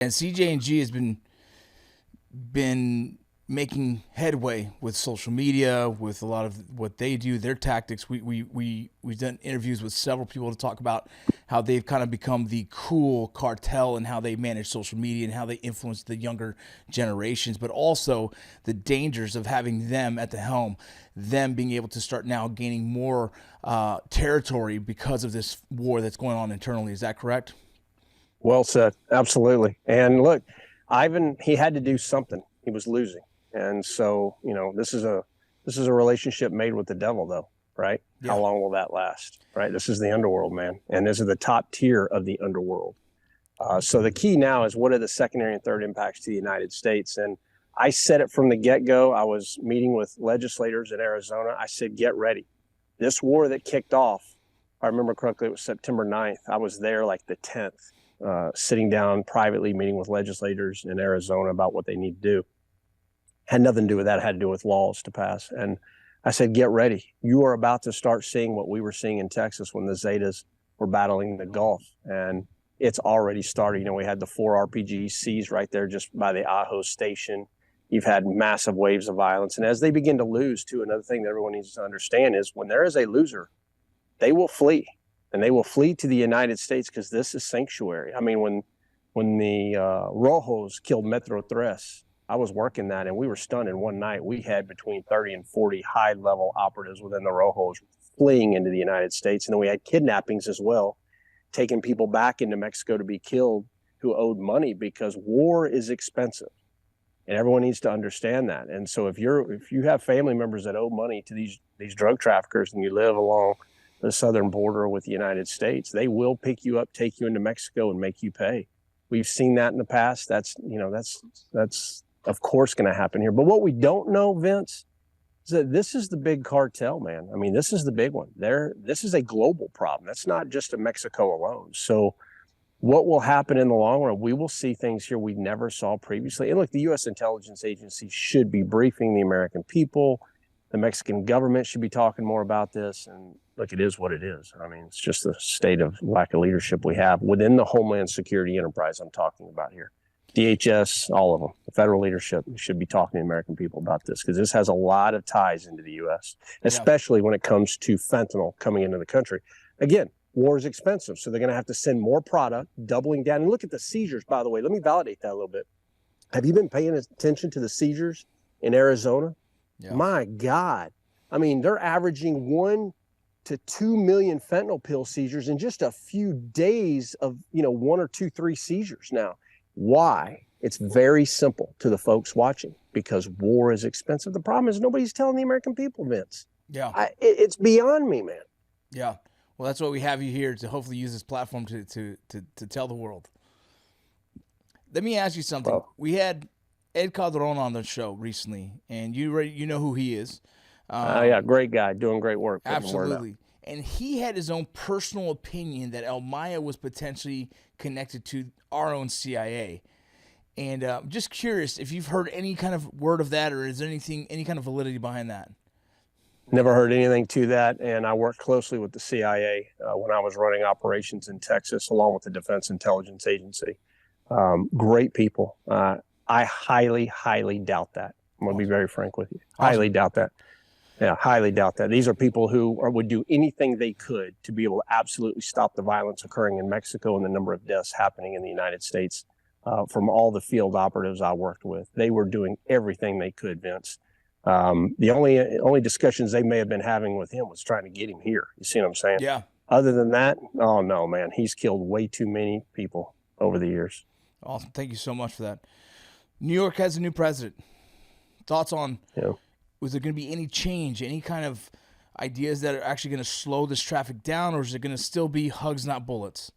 And CJ&G has been making headway with social media, with a lot of what they do, their tactics. We've done interviews with several people to talk about how they've kind of become the cool cartel and how they manage social media and how they influence the younger generations, but also the dangers of having them at the helm, them being able to start now gaining more territory because of this war that's going on internally. Is that correct? Well said. Absolutely. And look, Ivan, he had to do something. He was losing. And so, this is a relationship made with the devil, though, right? Yeah. How long will that last? Right? This is the underworld, man. And this is the top tier of the underworld. So the key now is, what are the secondary and third impacts to the United States? And I said it from the get-go. I was meeting with legislators in Arizona. I said, get ready. This war that kicked off, if I remember correctly, it was September 9th. I was there like the 10th, sitting down privately, meeting with legislators in Arizona about what they need to do. Had nothing to do with that. It had to do with laws to pass. And I said, get ready. You are about to start seeing what we were seeing in Texas when the Zetas were battling the Gulf. And it's already started. We had the 4 RPG seized right there just by the Ajo station. You've had massive waves of violence. And as they begin to lose, too, another thing that everyone needs to understand is, when there is a loser, they will flee. And they will flee to the United States, because this is sanctuary. I mean, when the Rojos killed Metro Tres, I was working that, and we were stunned. In one night, we had between 30 and 40 high-level operatives within the Rojos fleeing into the United States. And then we had kidnappings as well, taking people back into Mexico to be killed who owed money, because war is expensive. And everyone needs to understand that. And so if you have family members that owe money to these drug traffickers, and you live along the southern border with the United States, they will pick you up, take you into Mexico, and make you pay. We've seen that in the past. That's of course going to happen here. But what we don't know, Vince, is that this is the big cartel, man. I mean, this is the big one. This is a global problem. That's not just a Mexico alone. So what will happen in the long run? We will see things here we never saw previously. And look, the U.S. intelligence agency should be briefing the American people. The Mexican government should be talking more about this. And look, it is what it is. I mean, it's just the state of lack of leadership we have within the Homeland Security enterprise I'm talking about here. DHS, all of them, the federal leadership should be talking to the American people about this, because this has a lot of ties into the U.S., especially when it comes to fentanyl coming into the country. Again, war is expensive, so they're going to have to send more product, doubling down. And look at the seizures, by the way. Let me validate that a little bit. Have you been paying attention to the seizures in Arizona? Yeah. My God. I mean, they're averaging 1 to 2 million fentanyl pill seizures in just a few days of, 1 or 2, 3 seizures now. Why? It's very simple to the folks watching, because war is expensive. The problem is nobody's telling the American people, Vince. Yeah. It's beyond me, man. Yeah. Well, that's why we have you here, to hopefully use this platform to tell the world. Let me ask you something. Well, we had Ed Calderon on the show recently, and you know who he is. Yeah, great guy, doing great work. Absolutely. And he had his own personal opinion that El Maya was potentially connected to our own CIA. And I'm just curious if you've heard any kind of word of that, or is there any kind of validity behind that? Never heard anything to that. And I worked closely with the CIA when I was running operations in Texas, along with the Defense Intelligence Agency. Great people. I highly, highly doubt that. I'm going to be very frank with you. Awesome. Highly doubt that. Yeah, highly doubt that. These are people who would do anything they could to be able to absolutely stop the violence occurring in Mexico and the number of deaths happening in the United States. From all the field operatives I worked with, they were doing everything they could, Vince. The only discussions they may have been having with him was trying to get him here. You see what I'm saying? Yeah. Other than that, oh no, man, he's killed way too many people over the years. Awesome. Thank you so much for that. New York has a new president. Thoughts on, was there going to be any change, any kind of ideas that are actually going to slow this traffic down, or is it going to still be hugs, not bullets?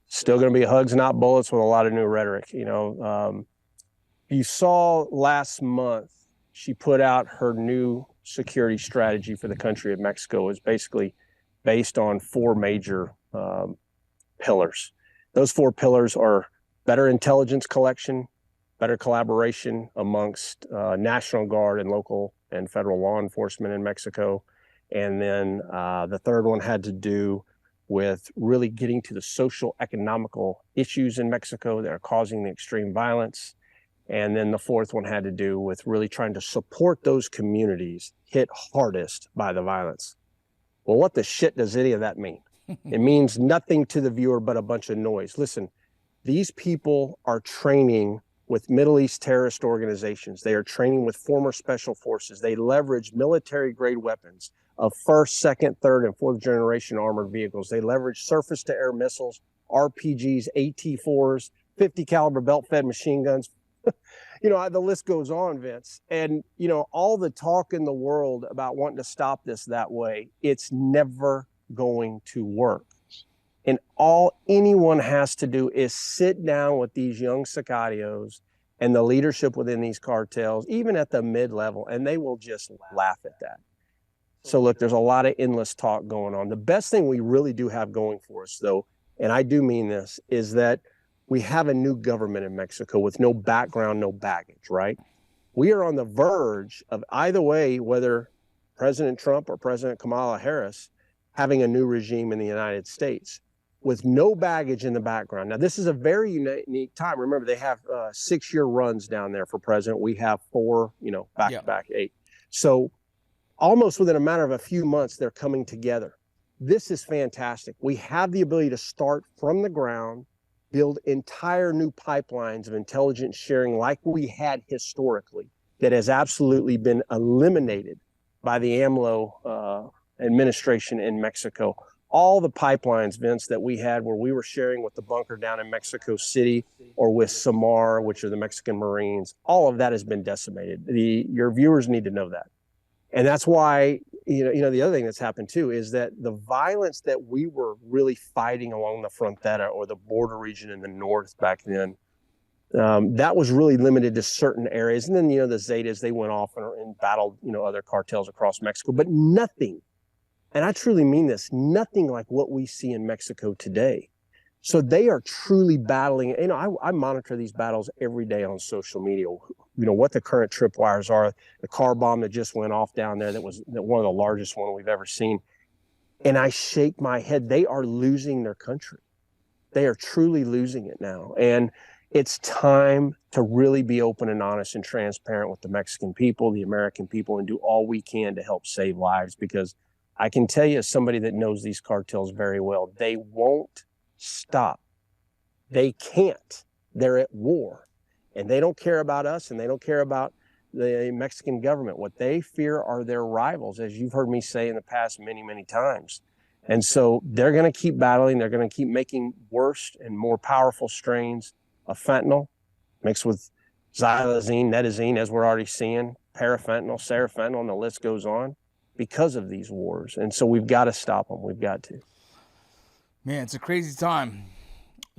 Still going to be hugs, not bullets, with a lot of new rhetoric. You saw last month, she put out her new security strategy for the country of Mexico. Is basically based on 4 major pillars. Those 4 pillars are better intelligence collection, better collaboration amongst National Guard and local and federal law enforcement in Mexico. And then the third one had to do with really getting to the social economical issues in Mexico that are causing the extreme violence. And then the fourth one had to do with really trying to support those communities hit hardest by the violence. Well, what the shit does any of that mean? It means nothing to the viewer but a bunch of noise. Listen, these people are training with Middle East terrorist organizations. They are training with former special forces. They leverage military-grade weapons of first, second, third, and fourth generation armored vehicles. They leverage surface-to-air missiles, RPGs, AT-4s, 50 caliber belt-fed machine guns. The list goes on, Vince. And, all the talk in the world about wanting to stop this that way, it's never going to work. And all anyone has to do is sit down with these young sicarios and the leadership within these cartels, even at the mid-level, and they will just laugh at that. So look, there's a lot of endless talk going on. The best thing we really do have going for us, though, and I do mean this, is that we have a new government in Mexico with no background, no baggage, right? We are on the verge of either way, whether President Trump or President Kamala Harris, having a new regime in the United States with no baggage in the background. Now, this is a very unique time. Remember, they have 6-year runs down there for president. We have 4, back-to-back 8. So almost within a matter of a few months, they're coming together. This is fantastic. We have the ability to start from the ground, build entire new pipelines of intelligence sharing like we had historically that has absolutely been eliminated by the AMLO administration in Mexico. All the pipelines, Vince, that we had where we were sharing with the bunker down in Mexico City or with SAMAR, which are the Mexican Marines, all of that has been decimated. Your viewers need to know that. And that's why, the other thing that's happened too is that the violence that we were really fighting along the frontera or the border region in the north back then, that was really limited to certain areas. And then, the Zetas, they went off and battled, other cartels across Mexico, but nothing. And I truly mean this, nothing like what we see in Mexico today. So they are truly battling. I monitor these battles every day on social media, what the current tripwires are, the car bomb that just went off down there, that was one of the largest one we've ever seen. And I shake my head. They are losing their country. They are truly losing it now. And it's time to really be open and honest and transparent with the Mexican people, the American people, and do all we can to help save lives, because I can tell you, as somebody that knows these cartels very well, they won't stop. They can't. They're at war. And they don't care about us, and they don't care about the Mexican government. What they fear are their rivals, as you've heard me say in the past many, many times. And so they're going to keep battling. They're going to keep making worse and more powerful strains of fentanyl mixed with xylazine, netazine, as we're already seeing, parafentanyl, serafentanyl, and the list goes on, because of these wars. And so we've got to stop them. We've got to. Man, it's a crazy time.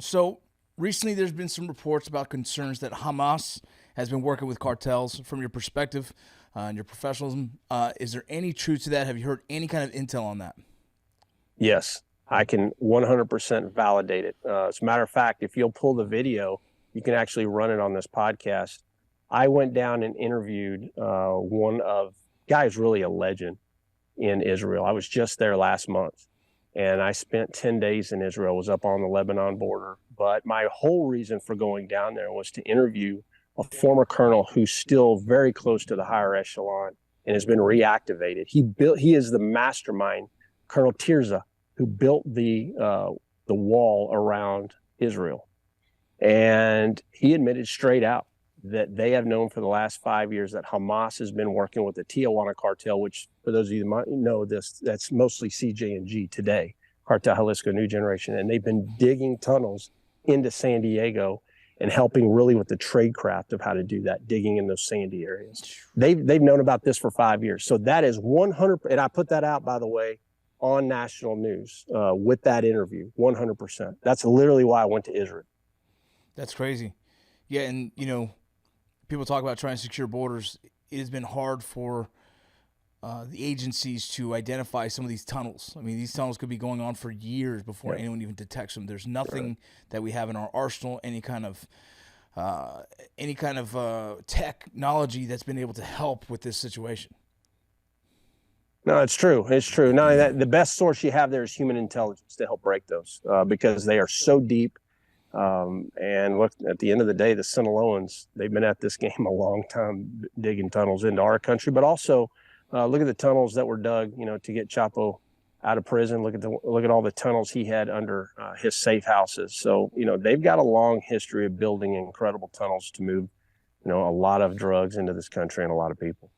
So recently there's been some reports about concerns that Hamas has been working with cartels. From your perspective and your professionalism, is there any truth to that? Have you heard any kind of intel on that? Yes, I can 100% validate it. As a matter of fact, if you'll pull the video, you can actually run it on this podcast. I went down and interviewed one of guy's really a legend in Israel. I was just there last month, and I spent 10 days in Israel, was up on the Lebanon border. But my whole reason for going down there was to interview a former colonel who's still very close to the higher echelon and has been reactivated. He is the mastermind, Colonel Tirza, who built the wall around Israel. And he admitted straight out that they have known for the last 5 years that Hamas has been working with the Tijuana cartel, which, for those of you that might know this, that's mostly CJ&G today, Cartel Jalisco New Generation. And they've been digging tunnels into San Diego and helping really with the trade craft of how to do that, digging in those sandy areas. They've known about this for 5 years. So that is 100%, and I put that out, by the way, on national news with that interview, 100%. That's literally why I went to Israel. That's crazy. Yeah, and, people talk about trying to secure borders. It has been hard for the agencies to identify some of these tunnels. I mean, these tunnels could be going on for years before anyone even detects them. There's nothing that we have in our arsenal, any kind of technology that's been able to help with this situation. No, it's true. It's true. Not only that, the best source you have there is human intelligence to help break those, because they are so deep. And look, at the end of the day, the Sinaloans, they've been at this game a long time, digging tunnels into our country, but also look at the tunnels that were dug, to get Chapo out of prison. Look at all the tunnels he had under his safe houses. So, they've got a long history of building incredible tunnels to move, a lot of drugs into this country and a lot of people.